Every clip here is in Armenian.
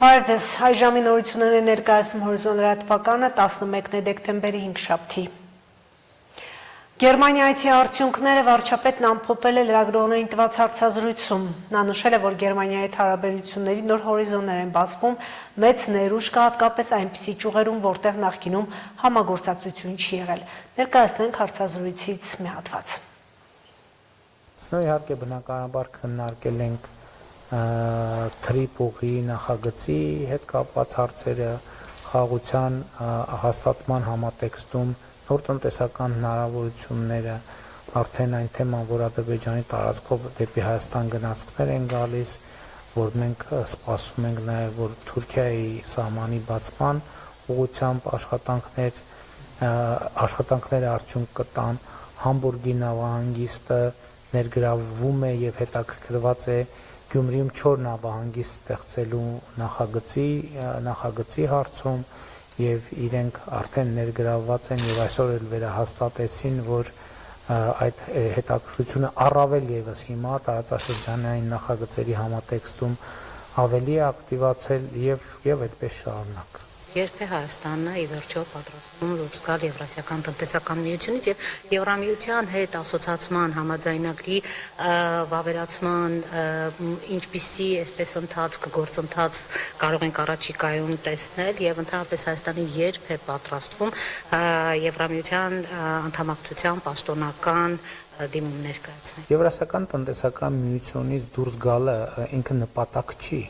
Բարև ձեզ, այժմի նորությունները ներկայացնում Հորիզոն լրատվականը 11 դեկտեմբերի 5-շաբթի։ Գերմանիայցի արդյունքները վարչապետն ամփոփել է լրագրողներին տված հարցազրույցում։ Նա նշել է, որ Գերմանիայի հետ հարաբերությունների նոր հորիզոններ են բացվում, մեծ ներուժ կա հատկապես այնպիսի ճյուղերում, որտեղ նախկինում համագործակցություն չի եղել։ Ներկայացնենք հարցազրույցից մի հատված։ Իհարկե բնականաբար քննարկել ենք Թրիպուղի նախագծի հետ կապված հարցերը, խաղաղության հաստատման համատեքստում նոր տնտեսական հնարավորությունները, արդեն այն թեման, որ Ադրբեջանի տարածքով դեպի Հայաստան գնացքներ են գալիս, որ մենք սպասում ենք նաև, որ Թուրքիայի սահմանի բացման ուղղությամբ աշխատանքները արդյունք կտան, Համբուրգի նավահանգիստը ներգրավվում է եւ հետաքրքրված է Գյումրիում 4 նավահանգիստ ստեղծելու նախագծի հարցում եւ իրենք արդեն ներգրավված են եւ այսօր էլ վերահաստատեցին, որ այդ հետաքրքրությունը առավել եւս հիմա տարածաշրջանային նախագծերի համատեքստում ավելի է ակտիվացել եւ այդպես շարունակ։ Երբ է Հայաստանը ի վերջո պատրաստվում դուրս գալ Եվրասիական տնտեսական միությունից եւ Եվրամիության հետ ասոցիացման համաձայնագրի վավերացման ինչպիսի այսպես գործընթաց կարող ենք առաջիկայում տեսնել եւ ընդհանրապես Հայաստանը երբ է պատրաստվում Եվրամիության անդամակցության պաշտոնական դիմում ներկայացնել։ Եվրասիական տնտեսական միությունից դուրս գալը ինքը նպատակ չի,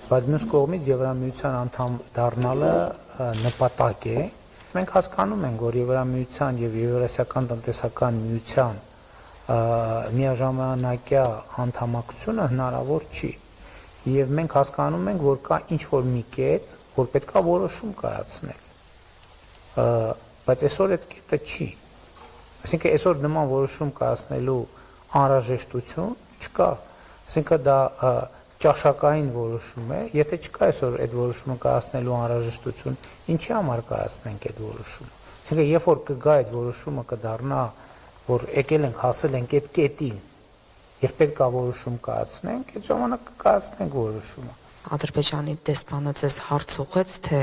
բայց մյուս կողմից Եվրամիության անդամ դառնալը նպատակ է։ Մենք հասկանում ենք, որ Եվրամիության եւ Եվրասիական տնտեսական միության միաժամանակյա անդամակցությունը հնարավոր չի։ Եվ մենք հասկանում ենք, որ կա ինչ-որ մի կետ, որ պետքա որոշում կայացնել։ Բայց այսօր այդ կետը չի։ Այսինքն այսօր նման որոշում կայացնելու անհրաժեշտություն չկա։ Այսինքն դա ճաշակային որոշում է, եթե չկա այսօր այդ որոշումը կայացնելու անհրաժեշտություն, ինչի համար կայացնենք այդ որոշումը։ Այսինքն երբ որ կգա այդ որոշումը կդառնա, որ եկել ենք հասել ենք այդ կետին եւ պետք է որոշում կայացնենք, այդ ժամանակ կկայացնենք որոշումը։ Ադրբեջանի դեսպանը ձեզ հարց ուղղեց, թե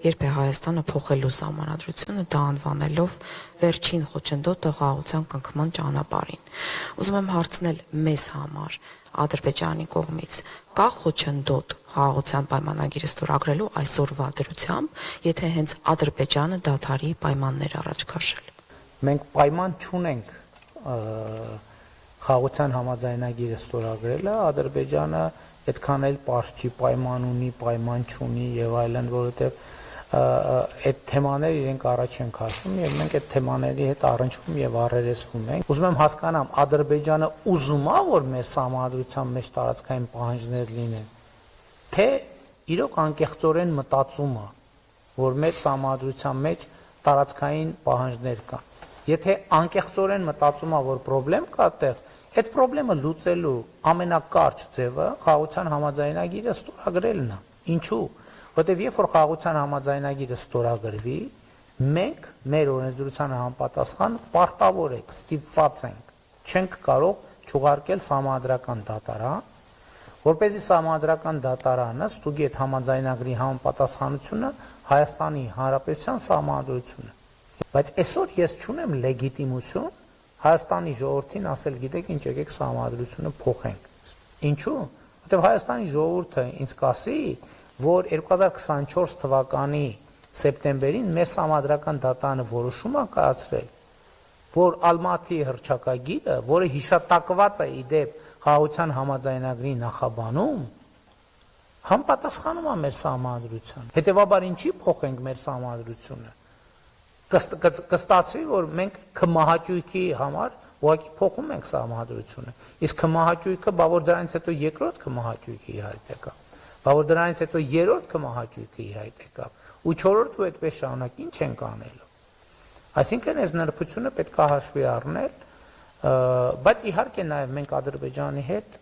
երբ է Հայաստանը փոխելու սահմանադրությունը, դա անվանելով վերջին խոչընդոտը խաղաղության կնքման ճանապարհին։ Ուզում եմ հարցնել մեզ համար Ադրբեջանի կողմից կա խոչընդոտ խաղաղության պայմանագիրը ստորագրելու այսօրվա դրությամբ, եթե հենց Ադրբեջանը դադարի պայմաններ առաջ քաշել։ Մենք պայման չունենք խաղաղության համաձայնագիրը ստորագրելը, Ադրբեջանը այդքան էլ պարզ չի, պայման ունի, պայման չունի եւ այլն, որովհետեւ այդ թեմաները իրենք առաջ են քաշում եւ մենք այդ թեմաների հետ առնչվում եւ առերեսվում ենք։ Ուզում եմ հասկանամ, Ադրբեջանը ուզում է, որ մեր սահմանադրության մեջ տարածքային պահանջներ լինեն, թե իրոք անկեղծորեն մտածում է, որ մեր սահմանադրության մեջ տարածքային պահանջներ կան։ Եթե անկեղծորեն մտածում է, որ խնդրեմ կա այդտեղ, այդ խնդրեմը լուծելու ամենակարճ ձևը խաղաղության համաձայնագիրը ստորագրելն է։ Ինչու՞։ Որտեւ երբ որ խաղաղության համաձայնագիրը ստորագրվի, մենք մեր օրենսդրությանը համապատասխան պարտավոր ենք, ստիպված ենք, չենք կարող չուղարկել սահմանադրական դատարան, որպեսզի սահմանադրական դատարանը ստուգի այդ համաձայնագրի համապատասխանությունը Հայաստանի Հանրապետության սահմանադրությունը։ Բայց այսօր ես չունեմ լեգիտիմություն Հայաստանի ժողովրդին ասել, գիտեք ինչ, եկեք սահմանադրությունը փոխենք։ Ինչու՞։ Որտեղ Հայաստանի ժողովուրդը ինձ կասի, որ 2024 թվականի սեպտեմբերին մեր սահմանադրական դատարանը որոշում է կայացրել, որ Ալմատի հռչակագիրը, որը հիշատակված է իդեպ խաղաղության համաձայնագրի նախաբանում, համապատասխանում է մեր սահմանադրությանը։ Հետևաբար ինչի փոխենք մեր սահմանադրությունը։ Կստացվի, որ մենք քմահաճույքի համար ուղղակի փոխում ենք սահմանադրությունը։ Իսկ քմահաճույքը, բա որ դրանից հետո երկրորդ քմահաճույքը ի հայտ եկավ, բա որ դրանից հետո երրորդ քմահաճույքը ի հայտ եկավ, ու չորրորդ ու այդպես շարունակ ինչ ենք անելու։ Այսինքն այս նրբությունը պետք է հաշվի առնել, բայց իհարկե նաև մենք Ադրբեջանի հետ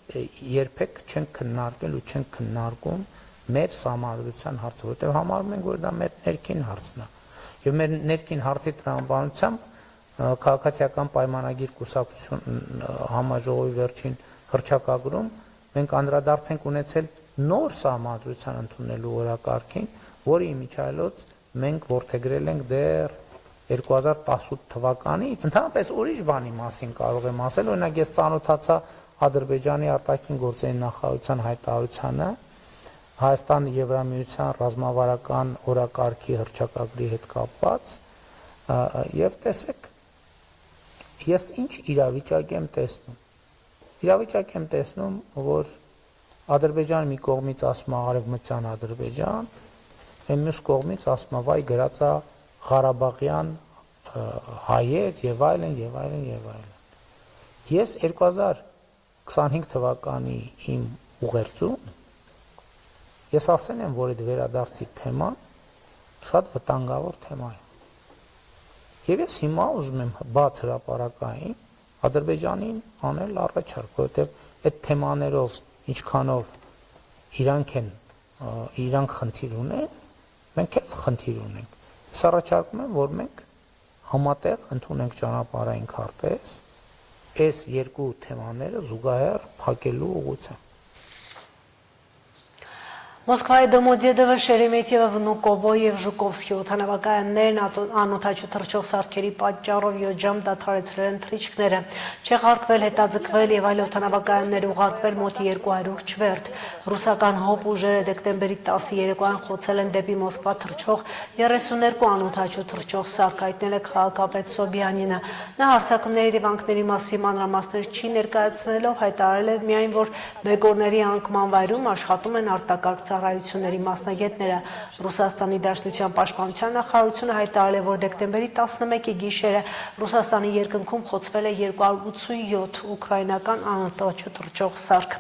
երբեք չենք քննարկել ու չենք քննարկում մեր սահմանադրության հարցը, որտեղ համարում ենք, որ դա մեր ներքին հարցն է։ Եվ մեր ներքին հարցի տրամաբանությամբ քաղաքացիական պայմանագիր կուսակցություն համաժողովի վերջին հռչակագրում մենք անդրադարձ ենք ունեցել նոր սահմանադրության ընդունելու օրակարգին, որի միջայլոց մենք որդեգրել ենք դեռ 2018 թվականից, ընդհանրապես ուրիշ բանի մասին կարող եմ ասել, օրինակ ես ծանոթացա Ադրբեջանի արտաքին գործերի նախարարության հայտարարությանը Հայաստան-Եվրամիության ռազմավարական օրակարգի հռչակագրի հետ կապված, եւ տեսեք, ես ինչ իրավիճակ եմ տեսնում։ Իրավիճակ եմ տեսնում, որ Ադրբեջանը մի կողմից ասում է արևմտյան Ադրբեջան, մյուս կողմից ասում է վայ գրածա Ղարաբաղյան հայեր եւ այլն եւ այլն եւ այլն։ Ես 2025 թվականի իմ ուղերձում ես ասել եմ, որ այդ վերադարձի թեման շատ վտանգավոր թեմա է։ Եվ ես հիմա ուզում եմ բաց հրապարակային Ադրբեջանին անել առաջարկ, որովհետեւ այդ թեմաներով ինչքանով իրանք խնդիր ունեն, մենք էլ խնդիր ունենք։ Ես առաջարկում եմ, որ մենք համատեղ ընդունենք ճանապարհային քարտեզ, այս երկու թեմաները զուգահեռ փակելու ուղղությամբ։ Մոսկվայի Դոմոդեդովը, Շերեմետիևը, Վնուկովո եւ Ժուկովսկի օդանավակայաններն անօդաչու թռչող սարքերի պատճառով 7 ժամ դադարեցրել են թռիչքները, չեղարկվել, հետաձգվել եւ այլ օդանավակայաններ ուղարկվել մոտ 200 չվերթ։ Ռուսական ՀՕՊ ուժերը դեկտեմբերի 10-ի երեկոյան խոցել են դեպի Մոսկվա թռչող 32 անօդաչու թռչող սարք, հայտնել է քաղաքապետ Սոբյանինը։ Նա հարձակումների դեպքերի մասին մանրամասներ չի ներկայացնելով հայտարարել է միայն, որ մեկորների անկման վայրում աշխատում են արտակարգ ծառայությունների մասնագետները։ Ռուսաստանի Դաշնության պաշտպանության նախարարությունը հայտարարել է, որ դեկտեմբերի 11-ի գիշերը Ռուսաստանի երկնքում խոցվել է 287 ուկրաինական անօդաչու թռչող սարք։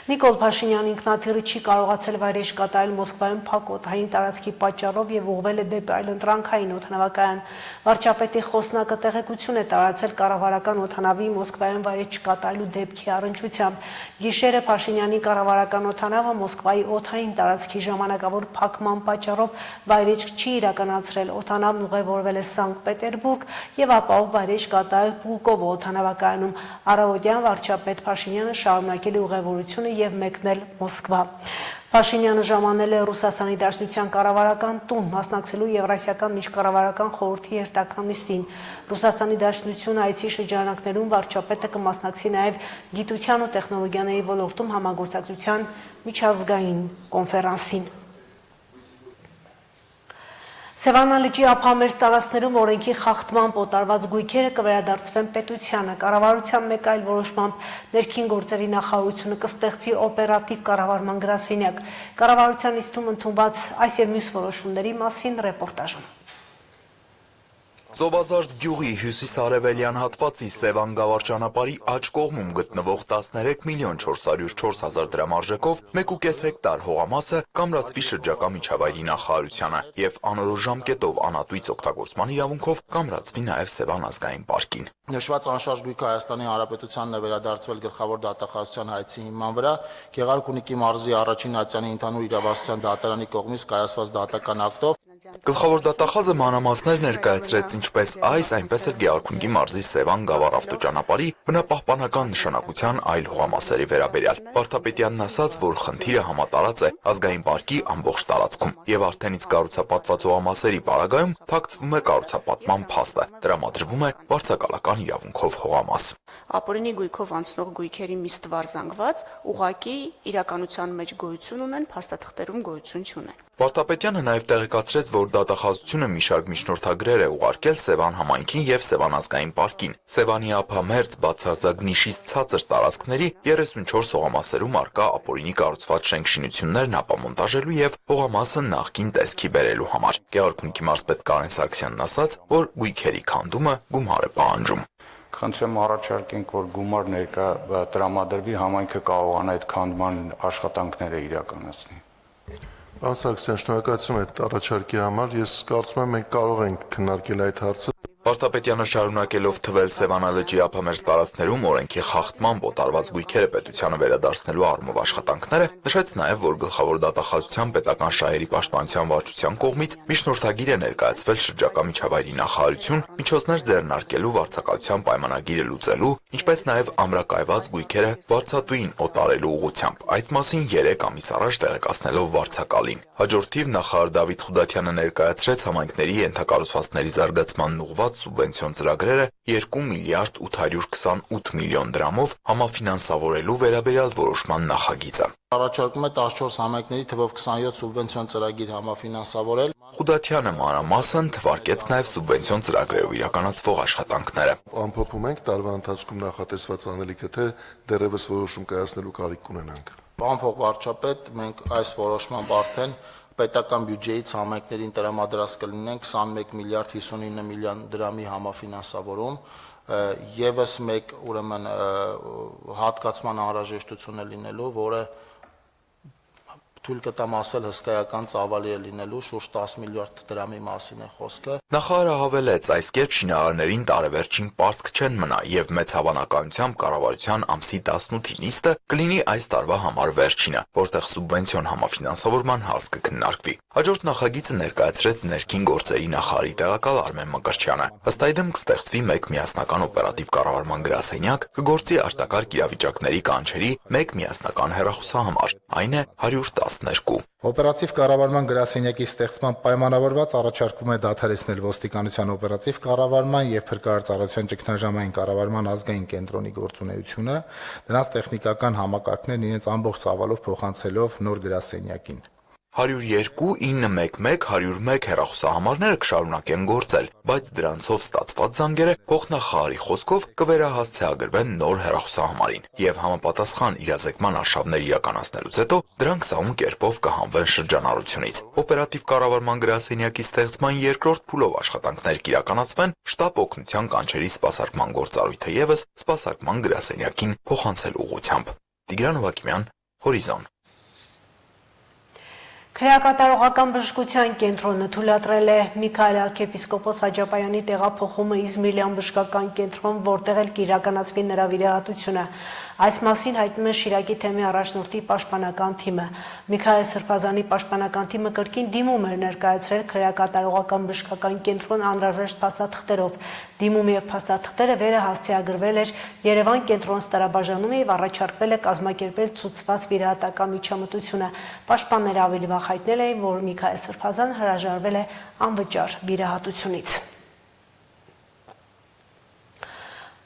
Նիկոլ Փաշինյանը ինքնաթիռը չի կարողացել վայրէջք կատարել Մոսկվայում փակ օդային տարածքի պատճառով եւ ուղղվել է դեպի այլընտրանքային օդանավակայան։ Վարչապետի խոսնակը տեղեկություն է տարածել կառավարական օդանավի Մոսկվայում վայրէջք կատարելու դեպքի առնչությամբ։ Գիշերը Փաշինյանի կառավարական օդանավը Մոսկվայի օդային տարածքի ժամանակավոր փակման պատճառով վայրէջք չի իրականացրել։ Օդանավն ուղևորվել է Սանկտ Պետերբուրգ եւ ապա վայրէջք կատարել Պուլկովո օդանավակայանում։ Առավոտյան վարչապետ Փաշինյանը շարունակել է ուղևորությունը եւ մեկնել Մոսկվա։ Փաշինյանը ժամանել է Ռուսաստանի Դաշնության կառավարական տուն, մասնակցելու Եվրասիական միջկառավարական խորհրդի հերթական նիստին։ Ռուսաստանի Դաշնություն այցի շրջանակներում վարչապետը կմասնակցի նաև գիտության ու տեխնոլոգիաների ոլորտում համագործակցության միջազգային կոնֆերանսին։ Սևանա լճի ափամերձ տարածքներում օրենքի խախտման պոտարված գույքերը կվերադարձվեն պետությանը։ Կառավարության մեկ այլ որոշմամբ ներքին գործերի նախարարությունը կստեղծի օպերատիվ կառավարման գրասենյակ։ Կառավարության նիստում ընդունված այս եւ մյուս որոշումների մասին ռեպորտաժում։ Ծովազարդ գյուղի հյուսիս-արևելյան հատվածի Սևան գավառ ճանապարհի աջ կողմում գտնվող 13 միլիոն 404 հազար դրամ արժեքով 1.5 հեկտար հողամասը կամրացվի շրջակա միջավայրի նախարարությանը եւ անորոշ ժամկետով անատույց օգտագործման իրավունքով կամրացվի նաեւ Սևան ազգային պարկին։ Նշված անշարժ գույքը Հայաստանի Հանրապետությանն է վերադարձվել գլխավոր դատախազության հայցի հիման վրա Գեղարքունիքի մարզի առաջին ատյանի ընդհանուր իրավասության դատարանի կողմից կայացված դատական ակտով։ Գլխավոր դատախազը մանրամասներ ներկայացրեց ինչպես այս, այնպես էլ Գեղարքունիքի մարզի Սևան գավառ ավտոճանապարհի բնապահպանական նշանակության այլ հողամասերի վերաբերյալ։ Վարդապետյանն ասաց, որ խնդիրը համատարած է ազգային պարկի ամբողջ տարածքում եւ արդեն իսկ կառուցապատված հողամասերի պարագայում թաքցվում է կառուցապատման փաստը, տրամադրվում է վարձակալական իրավունքով հողամաս։ Ապօրինի գույքով անցնող գույքերի մի ստվար զանգված ուղակի իրականության մեջ գոյություն ունեն, փաստաթղթերում գոյություն չունեն։ Վարդապետյանը նաև տեղեկացրեց, որ դատախազությունը մի շարք միջնորդագրեր է ուղարկել Սևան համայնքին եւ Սևան ազգային պարկին։ Սևանի ափամերձ բացարձակնիշից ցածր տարածքների 34 հողամասերում արկա ապօրինի կառուցված շենք-շինություններն ապամոնտաժելու եւ հողամասը նախկին տեսքի բերելու համար։ Գեղարքունիքի մարզպետ Կարեն Սարգսյանն ասաց, որ գույքերի քանդումը գումար է պահանջում։ Խնդրեմ առաջարկենք, որ գումար ներկա տրամադրվի, համայնքը կարողանա այդ քանդման աշխատանքները իրականացնել։ Պարոն Սարգսյան, շնորհակալություն այդ առաջարկի համար։ Ես կարծում եմ մենք կարող ենք քննարկել այդ հարցը։ Վարդապետյանը շարունակելով թվել Սևանա լճի ափամերձ տարածքներում օրենքի խախտման ոտարված գույքերը պետությանը վերադարձնելու առումով աշխատանքները, նշեց նաև, որ գլխավոր դատախազության պետական շահերի պաշտպանության վարչության կողմից միջնորդագիր է ներկայացվել շրջակա միջավայրի նախարարություն, միջոցներ ձեռնարկելու վարձակալության պայմանագիրը լուծելու, ինչպես նաև ամրակայված գույքերը վարձատուին օտարելու ուղղությամբ, այդ մասին 3 ամիս առաջ տեղեկացնելով վարձակալին։ Հաջորդիվ նախարար Դավիթ Խուդատյանը ներկայացրեց համայնքների ենթակառուցվածքների զարգացմանն ուղղված սուբվենցիոն ծրագրերը 2 միլիարդ 828 միլիոն դրամով համաֆինանսավորելու վերաբերյալ որոշման նախագիծը։ Առաջարկում է 14 համայնքների թվով 27 սուբվենցիոն ծրագիր համաֆինանսավորել։ Խուդատյանը մանրամասն թվարկեց նաև սուբվենցիոն ծրագրերով իրականացվող աշխատանքները։ Ամփոփում ենք տարվա ընթացքում նախատեսված անելիքը, թե դեռևս որոշում կայացնելու կարիք կունենանք։ Պարոն փոխվարչապետ, մենք այս որոշմամբ արդեն պետական բյուջեից համայնքներին տրամադրած կլինեն 21 միլիարդ 59 միլիոն դրամի համաֆինանսավորում, եւս մեկ ուրեմն հատկացման անհրաժեշտություն է լինելու, որը թույլ կտամ ասել հսկայական ծավալի է լինելու, շուրջ 10 միլիարդ դրամի մասին է խոսքը։ Նախարարը հավելեց, այս կերպ շինարարներին տարեվերջին պարտք չեն մնա եւ մեծ հավանականությամբ կառավարության ամսի 18-ի նիստը կլինի այս տարվա համար վերջինը, որտեղ սուբվենցիոն համաֆինանսավորման հաս կքննարկվի։ Հաջորդ նախագիծը ներկայացրեց ներքին գործերի նախարարի տեղակալ Արմեն Մկրտչյանը։ Ըստ այդմ կստեղծվի մեկ միասնական օպերատիվ կառավարման գրասենյակ, կգործի արտակարգ իրավիճակների կանչերի մեկ միասնական հեռախոսահամար, այն է 112։ Օպերատիվ կառավարման գրասենյակի ստեղծման պայմանավորված առաջարկվում է դադարեցնել ոստիկանության օպերատիվ կառավարման եւ փրկարարծարության ճգնաժամային կառավարման ազգային կենտրոնի գործունեությունը, դրանց տեխնիկական համակարգներն իրենց ամբողջ ծավալով փոխանցելով նոր գրասենյակին։ 102 911 101 հեռախոսահամարները կշարունակեն գործել, բայց դրանցով ստացված զանգերը փոխնախարարի խոսքով կվերահասցեագրվեն նոր հեռախոսահամարին եւ համապատասխան իրազեկման արշավներ իրականացնելուց հետո դրանք սահուն կերպով կհանվեն շրջանառությունից։ Օպերատիվ կառավարման գրասենյակի ստեղծման երկրորդ փուլով աշխատանքներ կիրականացվեն շտաբ օգնության կանչերի սպասարկման գործառույթը եւս սպասարկման գրասենյակին փոխանցելու ուղղությամբ։ Տիգրան Հովակիմյան, Հորիզոն։ Քրեակատարողական բժշկության կենտրոնը թույլատրել է Միքայել arczepiskopos Հաջապայանի տեղափոխումը Իզմիլյան բժշկական կենտրոն, որտեղ էլ կիրականացվի նրա վիրահատությունը։ Այս մասին հայտնում է Շիրակի թեմի առաջնորդի պաշտպանական թիմը։ Միքայել Սրբազանի պաշտպանական թիմը կրկին դիմում էր ներկայացրել քրեակատարողական բժշկական կենտրոն անհրաժեշտ փաստաթղթերով։ Դիմում եւ փաստաթղթերը վերահասցեագրվել էր Երևան կենտրոն ստորաբաժանումը եւ առաջարկվել է կազմակերպել ցուցված վիրահատական միջամտությունը։ Պաշտպանները ավելի վաղ հայտնել էին, որ Միքայել Սրբազան հրաժարվել է անվճար վիրահատությունից։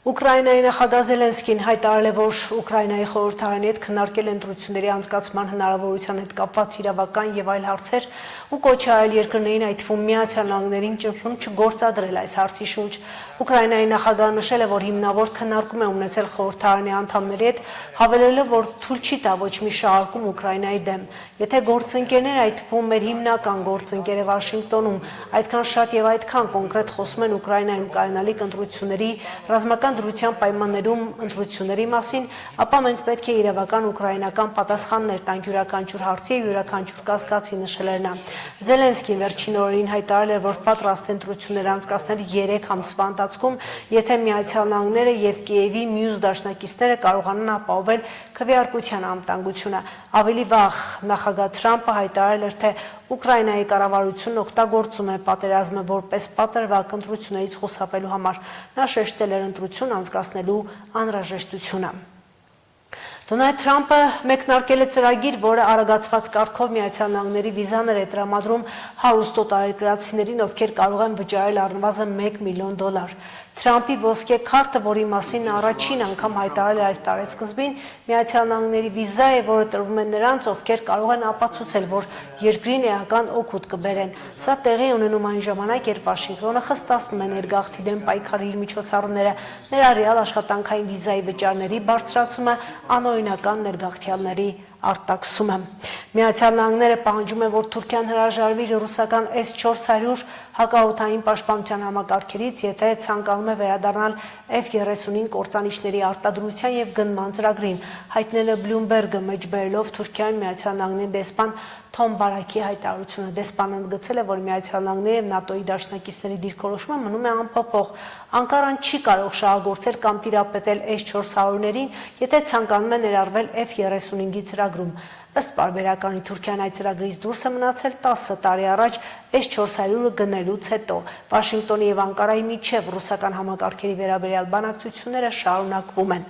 Ուկրաինայի նախագահ Զելենսկին հայտարարել է, որ Ուկրաինայի խորհրդարանի հետ քննարկել ընտրությունների անցկացման հնարավորության հետ կապված իրավական եւ այլ հարցեր ու կոչ արել երկրներին, այդ թվում Միացյալ Նահանգներին ճնշում չգործադրել այս հարցի շուրջ։ Ուկրաինայի նախագահը նշել է, որ հիմնավոր քննարկում է ունեցել խորհրդարանի անդամների հետ, հավելելով, որ թույլ չի տա ոչ մի շահարկում Ուկրաինայի դեմ։ Եթե գործընկերները, այդ թվում մեր հիմնական գործընկերը Վաշինգտոնում, այդքան շատ եւ այդքան կոնկրետ խոսում են Ուկրաինայում կայանալիք ընտրությունների ռազմական դրության պայմաններում ընտրությունների մասին, ապա մենք պետք է իրավական ուկրաինական պատասխաններ տանք յուրաքանչյուր հարցի եւ յուրաքանչյուր կասկածի, նշել էր նա։ Զելենսկին վերջին օրերին հայտարարել է, որ պատրաստ է ընտրություններ անցկացնել 3 ամսվա ընթացքում, եթե Միացյալ Նահանգները եւ Կիևի մյուս դաշնակիցները կարողանան ապահովել քվեարկության անվտանգությունը։ Ավելի վաղ նախագահ Թրամփը հայտարարել էր, թե Ուկրաինայի կառավարությունն օգտագործում է պատերազմը որպես պատրվակ ընտրություններից խուսափելու համար։ Նա շեշտել էր ընտրություն անցկացնելու անհրաժեշտությունը։ Դոնալդ Թրամփը մեկնարկել է ծրագիր, որը արագացված կարգով Միացյալ Նահանգների վիզաներ է տրամադրում հարուստ օտարերկրացիներին, ովքեր կարող են վճարել առնվազն $1 միլիոն։ Թրամփի ոսկե քարտը, որի մասին առաջին անգամ հայտարարել է այս տարեսկզբին, Միացյալ Նահանգների վիզա է, որը տրվում է նրանց, ովքեր կարող են ապացուցել, որ երկրին էական օգուտ կբերեն։ Սա տեղի ունենում այն ժամանակ, երբ Վաշինգտոնը խստացնում է ներգաղթի դեմ պայքարի իր միջոցառումները, ներառյալ աշխատանքային վիզայի վճարների բարձրացումը, անօրինական ներգաղթյալների արտաքսումը։ Միացյալ Նահանգները պահանջում է, որ Թուրքիան հրաժարվի ռուսական S-400 հակաօդային պաշտպանության համակարգերից, եթե ցանկանում է վերադառնալ F-35 կործանիչների արտադրության եւ գնման ծրագրին, հայտնել է Bloomberg-ը, մեջբերելով Թուրքիայում Միացյալ Նահանգների դեսպան Թոմ Բարակի հայտարարությունը։ Դեսպանը ընդգծել է, որ Միացյալ Նահանգների եւ ՆԱՏՕ-ի դաշնակիցների դիրքորոշումը մնում է անփոփոխ։ Անկարան չի կարող շահագործել կամ տիրապետել S-400-ներին, եթե ցանկանում է ներառվել F-35-ի ծրագրում։ Ըստ պարբերականի Թուրքիան այդ ծրագրից դուրս է մնացել 10 տարի առաջ S-400-ը գնելուց հետո։ Վաշինգտոնի եւ Անկարայի միջև ռուսական համակարգերի վերաբերյալ բանակցությունները շարունակվում են։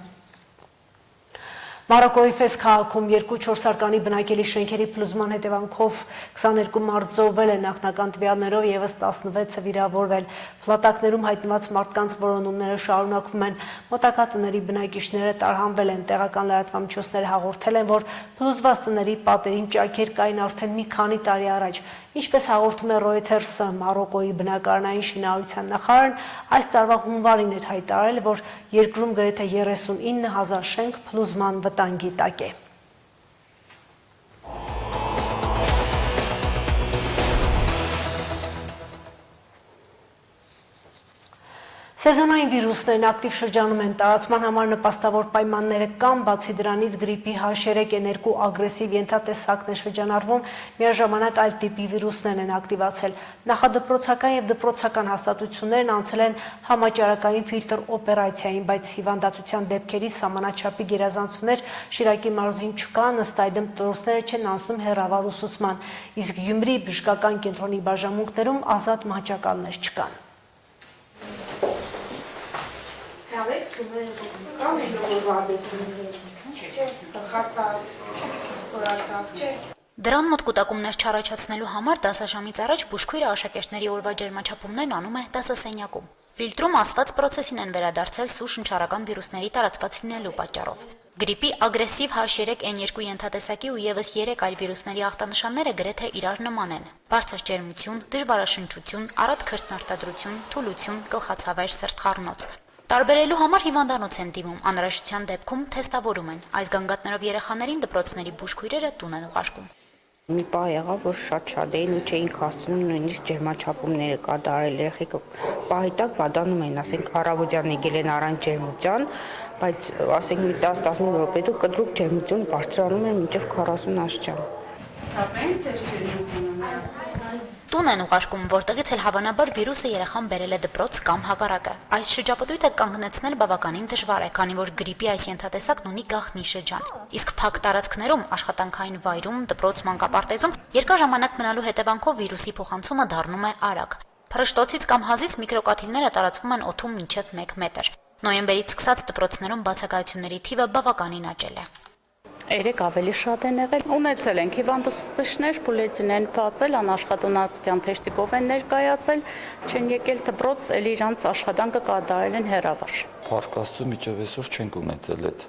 Մարոկոյի Ֆես քաղաքում 2-4 արկանի բնակելի շենքերի փլուզման հետևանքով 22 մարդ զոհվել է, նախնական տվյալներով եւս 16-ը վիրավորվել։ Փլատակներում հայտնված մարդկանց որոնումները շարունակվում են։ Մոտակա տների բնակիչները տարհանվել են։ Տեղական լրատվամիջոցները հաղորդել են, որ փլուզված տների պատերին ճաքեր կային արդեն մի քանի տարի առաջ։ Ինչպես հաղորդում է Reuters-ը, Մարոկոյի բնակարանային շինարարության նախարարն այս տարվա հունվարին էր հայտարարել, որ երկրում գրեթե 39,000 շենք փլուզման վտանգի տակ է։ Սեզոնային վիրուսներն ակտիվ շրջանում են, տարածման համար նպաստավոր պայմանները կան, բացի դրանից գրիպի H3N2 ագրեսիվ ենթատեսակն է շրջանառվում, միաժամանակ այլ տիպի վիրուսներն են ակտիվացել։ Նախադպրոցական եւ դպրոցական հաստատություններն անցել են համաճարակային ֆիլտր օպերացիային, բայց հիվանդատության դեպքերի սահմանաչափի գերազանցումներ Շիրակի մարզին չկան, ըստ այդմ դրոցները չեն անցնում հեռավար ուսուցման, իսկ Գյումրի բժշկական կենտրոնի բաժանմունքներում ազատ մահճակալներ չկան։ Դրան մոտ կուտակումներ չառաջացնելու համար դասաժամից առաջ բուժքույրը աշակերտների օրվա ջերմաչափումներն անում է դասասենյակում։ Ֆիլտրում ասված պրոցեսին են վերադարձել սուր շնչառական վիրուսների տարածված լինելու պատճառով։ Գրիպի ագրեսիվ H3N2 ենթատեսակի ու եւս 3 այլ վիրուսների ախտանշանները գրեթե իրար նման են։ Բարձր ջերմություն, դժվարաշնչություն, առատ քրտնարտադրություն, թուլություն, գլխացավեր, սրտխառնոց։ Տարբերելու համար հիվանդանոց են դիմում, անհրաժեշտության դեպքում թեստավորում են։ Այս գանգատներով երեխաներին դպրոցների բուժքույրերը տուն են ուղարկում։ Մի պահ եղավ, որ շատ էին ու չէին հասցնում նույնիսկ ջերմաչափումները կատարել, երեխեքը պահի տակ վադանում էին, ասենք առավոտյան եկել են առանց ջերմության, բայց ասենք մի 10-15 րոպեով կտրուկ ջերմություն բարձրանում է մինչև 40 աստիճան։ Տուն են ուղարկում, որտեղից էլ հավանաբար վիրուսը երեխան բերել է դպրոց կամ հակառակը։ Այս շրջապտույտը կանգնեցնել բավականին դժվար է, քանի որ գրիպի այս ենթատեսակն ունի գաղտնի շրջան։ Իսկ փակ տարածքներում, աշխատանքային վայրում, դպրոց մանկապարտեզում երկար ժամանակ մնալու հետևանքով վիրուսի փոխանցումը դառնում է արագ։ Փռշտոցից կամ հազից միկրոկաթիլները տարածվում են օդում մինչև 1 մետր։ Նոյեմբերից սկսած դպրոցներում բացակայությունների թիվը բավականին աճել է։ Երեք ավելի շատ են եղել։ Ունեցել ենք հիվանդացիներ, բուլետին են բացել, անաշխատունակության թեստիկով են ներկայացել, չեն եկել դպրոց, ելի իրանց աշխատանքը կատարել են հեռավար։ Փառք Աստծո, միջև այսօր չենք ունեցել այդ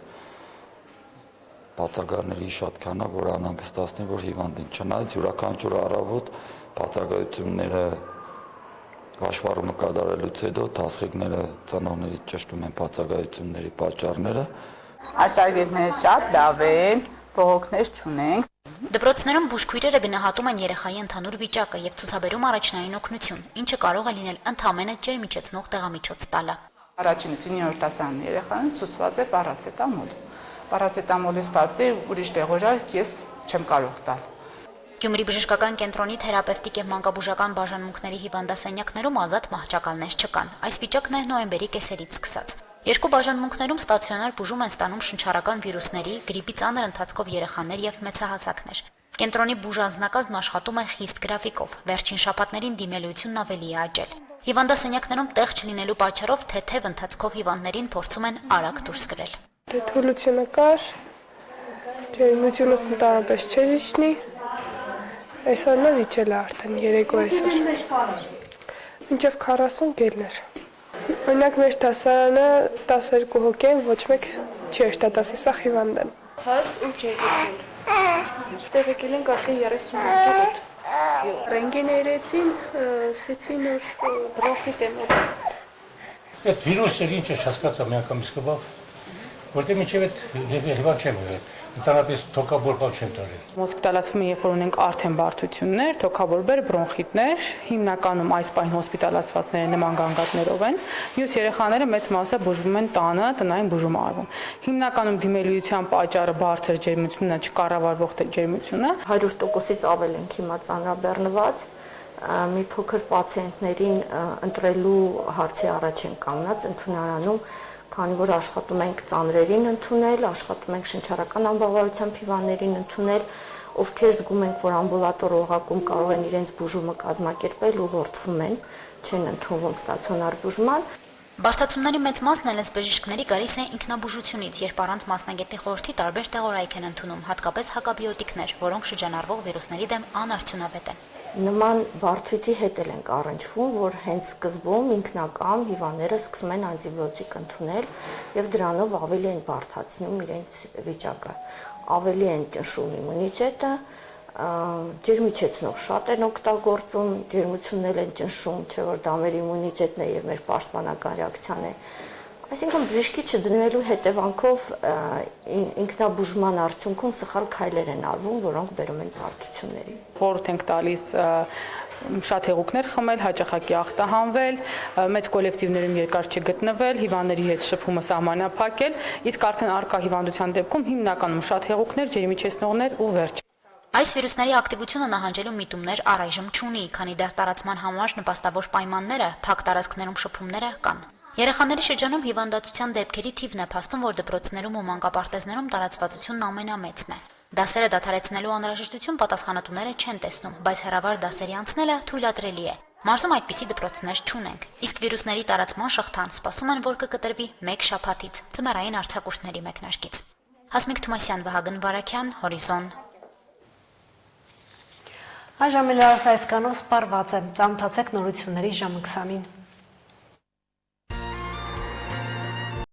բացակայությունների շատ քանակ, որ անհանգստացնի, որ հիվանդին չնայած յուրաքանչյուր առավոտ բացակայությունները հաշվառումը կատարելուց հետո դասղիկները ծնողներից ճշտում են բացակայությունների պատճառները։ Աշակերտները շատ լավ են, բողոքներ չունենք։ Դպրոցներում բուժքույրերը գնահատում են երեխայի ընդհանուր վիճակը եւ ցուցաբերում առաջնային օգնություն, ինչը կարող է լինել ընդհանրապես ջերմիջեցնող տեղամիջոց տալը։ Առաջինից 9-րդ դասարանի երեխաներին ցուցված է պարացետամոլ։ Պարացետամոլից բացի ուրիշ տեղորակ ես չեմ կարող տալ։ Գյումրի բժշկական կենտրոնի թերապևտիկ եւ մանկաբուժական բաժանմունքների հիվանդասենյակներում ազատ մահճակալներ չկան։ Այս վիճակն է նոյեմբերի կեսերից սկսած։ Երկու բաժանմունքներում ստացիոնար բուժում են ստանում շնչառական վիրուսների, գրիպի ծանր ընթացքով երեխաներ եւ մեծահասակներ։ Կենտրոնի բուժանձնակազմը աշխատում է խիստ գրաֆիկով։ Վերջին շաբաթներին դիմելույությունն ավելի է աճել։ Հիվանդասենյակներում տեղ չլինելու պատճառով թեթև ընթացքով հիվանդներին փորձում են արագ դուրս գրել։ Թուլությունը կար, ջերմությունը ընդհանրապես չէր իջնի։ Այսօր նա իջել է արդեն երեկո այսօր։ Մինչև 40 գելներ։ Օրինակ մեր դասարանը 12 հոգի են, ոչ մեկ չի աշտատասի, սա հիվանդ են։ Խաս ու ջերմություն։ Ստեղ եկել ենք արդեն 38 ռենտգեն երեցին, ասեցին որ բրոնխիտ եմ ուղղ։ Այդ վիրուսը ինչ է հասկացա մի անգամ իսկով, որտեղ միջև այդ հիվանդ չեմ եղել։ Ընդհանրապես թոքաբորբավ չեն տարել։ Հոսպիտալացվում են, երբ որ ունենք արդեն բարդություններ, թոքաբորբեր, բրոնխիտներ, հիմնականում այս պահին հոսպիտալացվածները նման գանգատներով են։ Մյուս երեխաները մեծ մասը բուժվում են տանը, տնային բուժում արվում։ Հիմնականում դիմելիության պատճառը բարձր ջերմությունն է, չկառավարվող ջերմությունը։ 100%-ից ավել ենք հիմա ծանրաբեռնված, մի փոքր պացիենտներին ընտրելու հարցի առաջ են կանգնած ընդունարանում, քանի որ աշխատում ենք ծանրերին ընդունել, աշխատում ենք շնչառական անբավարարությամբ հիվանդներին ընդունել, ովքեր զգում ենք, որ ամբուլատոր օղակում կարող են իրենց բուժումը կազմակերպել, ուղղորդվում են, չեն ընդունվում ստացիոնար բուժման։ Բարդացումների մեծ մասն էլ բժիշկների գալիս է ինքնաբուժությունից, երբ առանց մասնագետի խորհրդի տարբեր տեղորայք են ընդունում, հատկապես հակաբիոտիկներ, որոնք շրջանառվող վիրուսների դեմ անարդյունավետ են։ Նման բարդույթի հետ էլ ենք առնչվում, որ հենց սկզբում ինքնակամ հիվանդները սկսում են անտիբիոտիկ ընդունել եւ դրանով ավելի են բարդացնում իրենց վիճակը, ավելի են ճնշում իմունիտետը, ջերմիչեցնող շատ են օգտագործում, ջերմությունն են ճնշում, չէ՞ որ դա մեր իմունիտետն է եւ մեր պաշտպանական ռեակցիան է։ Այսինքն բժշկի չդնվելու հետևանքով ինքնաբուժման արդյունքում սխալ քայլեր են արվում, որոնք բերում են բարդությունների։ Խորհուրդ ենք տալիս շատ հեղուկներ խմել, հաճախակի ախտահանվել, մեծ կոլեկտիվներում երկար չգտնվել, հիվանդների հետ շփումը սահմանափակել, իսկ արդեն արկա հիվանդության դեպքում հիմնականում շատ հեղուկներ, ջերմիչեցնողներ ու վերջ։ Այս վիրուսների ակտիվությունը նահանջելու միտումներ առայժմ չունի, քանի դեռ տարածման համար նպաստավոր պայմանները, փակ տարածքներում շփումները կան։ Երեխաների շրջանում հիվանդացության դեպքերի թիվն է փաստում, որ դպրոցներում ու մանկապարտեզներում տարածվածությունն ամենամեծն է։ Դասերը դադարեցնելու անհրաժեշտություն պատասխանատուները չեն տեսնում, բայց հեռավար դասերի անցնելը թույլատրելի է։ Մարզում այդպիսի դպրոցներ չունենք, իսկ վիրուսների տարածման շղթան սպասում են, որ կկտրվի 1 շաբաթից, ձմեռային արձակուրդների մեկնարկից։ Հասմիկ Թումասյան, Վահագն Վարակյան, Հորիզոն։ Այժմ լրատվական սպառված է, ծանոթացեք նորությունների ժամը 20-ին։